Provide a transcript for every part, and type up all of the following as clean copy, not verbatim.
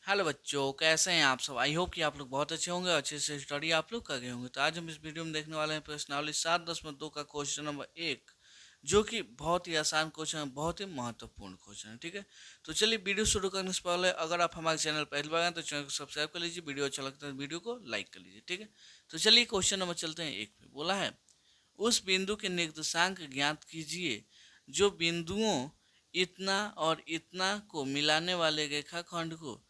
Hello बच्चों, कैसे हैं आप सब। आई होप कि आप लोग बहुत अच्छे होंगे, अच्छे से स्टडी आप लोग कर गए होंगे। तो आज हम इस वीडियो में देखने वाले हैं प्रश्नावली 7.2 का क्वेश्चन नंबर 1, जो कि बहुत ही आसान क्वेश्चन है, बहुत ही महत्वपूर्ण क्वेश्चन है। ठीक है, तो चलिए वीडियो शुरू करने से पहले अगर आप हमारे चैनल पहली बार आए तो चैनल को सब्सक्राइब कर लीजिए, वीडियो अच्छा लगता है तो वीडियो को लाइक कर लीजिए। ठीक है, तो चलिए क्वेश्चन नंबर चलते हैं 1 पे। बोला है उस बिंदु के निर्देशांक ज्ञात कीजिए जो बिंदुओं इतना और इतना को मिलाने वाले रेखाखंड को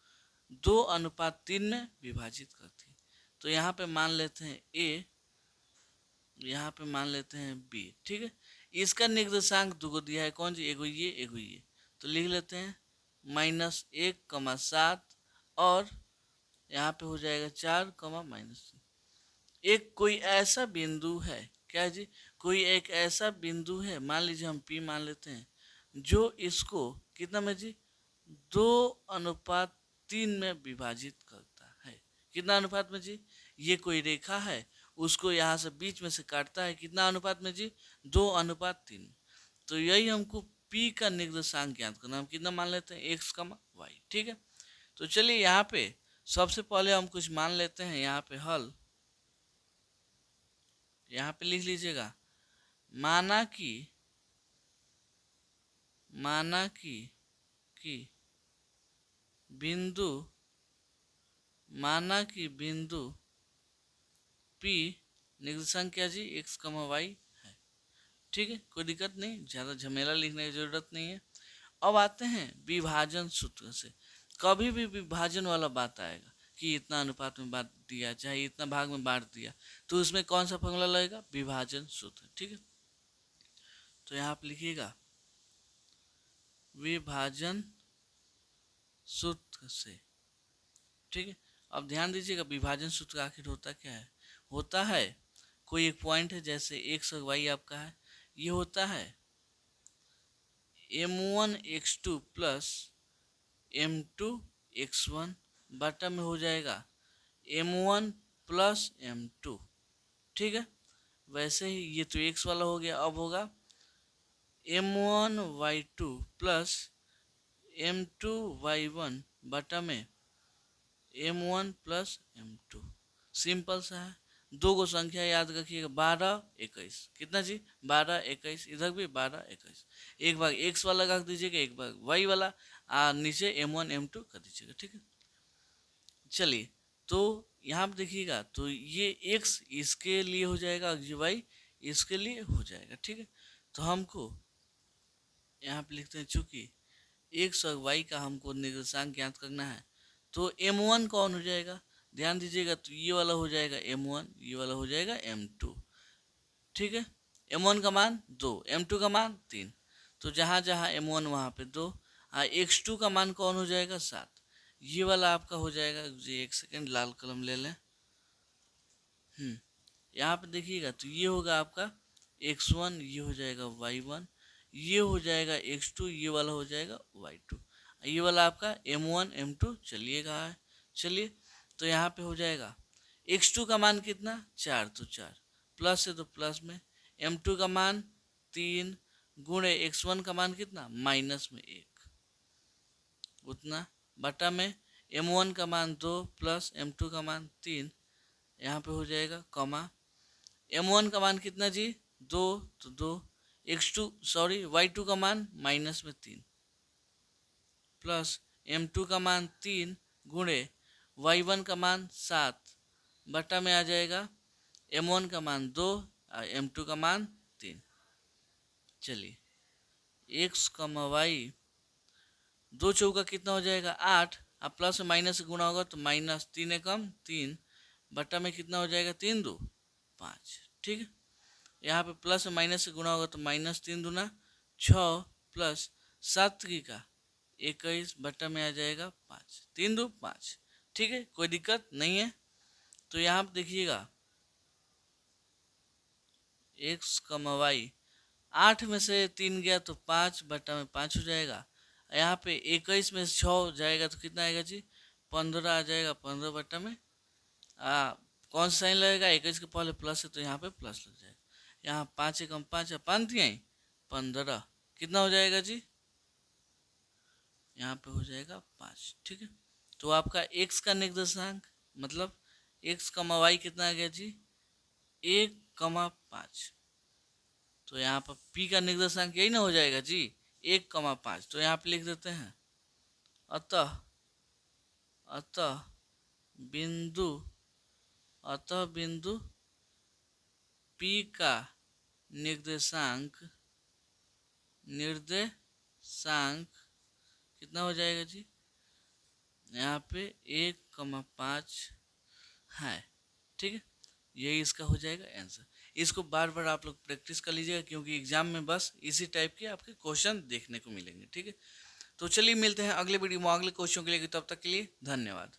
2:3 में विभाजित करती है। तो यहाँ पे मान लेते हैं ए, यहाँ पे मान लेते हैं बी। ठीक है, इसका निर्देशांक दो दिया है, कौन सी, एगो ये एगो ये। तो लिख लेते हैं -1, 7 और यहाँ पे हो जाएगा 4, -3। एक कोई ऐसा बिंदु है, क्या जी, कोई एक ऐसा बिंदु है, मान लीजिए हम पी मान लेते हैं, जो इसको कितना में जी 2:3 में विभाजित करता है। कितना अनुपात में जी, ये कोई रेखा है, उसको यहाँ से बीच में से काटता है, कितना अनुपात में जी 2:3। तो यही हमको पी का निर्देशांक ज्ञात करना। हम कितना मान लेते हैं एक्स का वाई। ठीक है, तो चलिए यहाँ पे सबसे पहले हम कुछ मान लेते हैं। यहाँ पे हल, यहाँ पे लिख लीजिएगा, माना कि माना कि बिंदु माना कि बिंदु पी निर्देशांक क्या जी एक्स कमा वाई है। ठीक है, कोई दिक्कत नहीं, ज़्यादा झमेला लिखने की जरूरत नहीं है। अब आते हैं विभाजन सूत्र से। कभी भी विभाजन वाला बात आएगा कि इतना अनुपात में बांट दिया, चाहे इतना भाग में बांट दिया, तो उसमें कौन सा फॉर्मूला लगेगा, विभाजन सूत्र। ठीक है, तो यहाँ आप लिखिएगा विभाजन सूत्र से। ठीक है, अब ध्यान दीजिएगा विभाजन सूत्र आखिर होता क्या है। होता है कोई एक पॉइंट है, जैसे एक्स और वाई आपका है, ये होता है m1 x2 plus m2 x1 बटा में हो जाएगा m1 प्लस m2। ठीक है, वैसे ही ये तो x वाला हो गया, अब होगा m1 y2 plus m2 y1 बटा में m1 प्लस m2। सिंपल सा है, दो गो संख्या याद रखिएगा, 12, 21। कितना जी 12, 21, इधर भी 12, 21। एक भाग एक्स वाला रख दीजिएगा, एक भाग वाई वाला, नीचे m1 m2 कर दीजिएगा। ठीक है, चलिए, तो यहाँ पे देखिएगा, तो ये एक्स इसके लिए हो जाएगा, ये वाई इसके लिए हो जाएगा। ठीक है, तो हमको यहाँ पे लिखते हैं, चूंकि एक्स और वाई का हमको निर्देशांक ज्ञात करना है, तो m1 कौन हो जाएगा, ध्यान दीजिएगा, तो ये वाला हो जाएगा m1, ये वाला हो जाएगा m2। ठीक है, m1 का मान 2, m2 का मान 3। तो जहाँ जहाँ m1 वहाँ पे 2, x2 का मान कौन हो जाएगा 7। ये वाला आपका हो जाएगा जी, एक सेकेंड लाल कलम ले लें। यहाँ पे देखिएगा, तो ये होगा आपका x1, ये हो जाएगा y1, ये हो जाएगा x2, ये वाला हो जाएगा y2, ये वाला आपका m1 m2 चलिए कहा है। चलिए, तो यहाँ पे हो जाएगा x2 का मान कितना 4, तो 4 प्लस है तो प्लस में, m2 का मान 3 गुणे x1 का मान कितना माइनस में 1 उतना, बटा में m1 का मान 2 प्लस m2 का मान 3, यहाँ पे हो जाएगा कमा m1 का मान कितना जी 2, तो 2 x2 सॉरी y2 का मान माइनस में 3 प्लस m2 का मान 3 गुणे y1 का मान 7 बटा में आ जाएगा m1 का मान 2 और m2 का मान 3। चलिए x कमा वाई, 2 चौका कितना हो जाएगा 8, अब प्लस माइनस से गुणा होगा तो -3 एकम 3 बटा में कितना हो जाएगा 3 2 5। ठीक है, यहाँ पे प्लस माइनस से गुणा होगा तो -3 दूना 6 प्लस 7 का 21 बटा में आ जाएगा 5, 3 2 5। ठीक है, कोई दिक्कत नहीं है। तो यहाँ पे देखिएगा एक्स कमा वाई, 8 में से 3 गया तो 5 बटा में 5 हो जाएगा। यहाँ पे 21 में से 6 जाएगा तो कितना आएगा जी 15 आ जाएगा, 15 बटा में कौन सा साइन लगेगा, 21 के पहले प्लस है तो यहाँ पे प्लस लग जाएगा। यहाँ 5 एकम 5 है, 5 दिया 15, कितना हो जाएगा जी यहाँ पे हो जाएगा 5। ठीक है, तो आपका x का निर्देशांक मतलब x कमा वाई कितना आ गया जी 1,5। तो यहाँ पर p का निर्देशांक यही ना हो जाएगा जी 1,5। तो यहाँ पे लिख देते हैं अतः अतः बिंदु अतः बिंदु p का निर्देशांक निर्देशांक कितना हो जाएगा जी यहाँ पे 1,5 है। ठीक है, यही इसका हो जाएगा आंसर। इसको बार बार आप लोग प्रैक्टिस कर लीजिएगा क्योंकि एग्जाम में बस इसी टाइप के आपके क्वेश्चन देखने को मिलेंगे। ठीक है, तो चलिए मिलते हैं अगले वीडियो में अगले क्वेश्चन के लिए। तब तक के लिए धन्यवाद।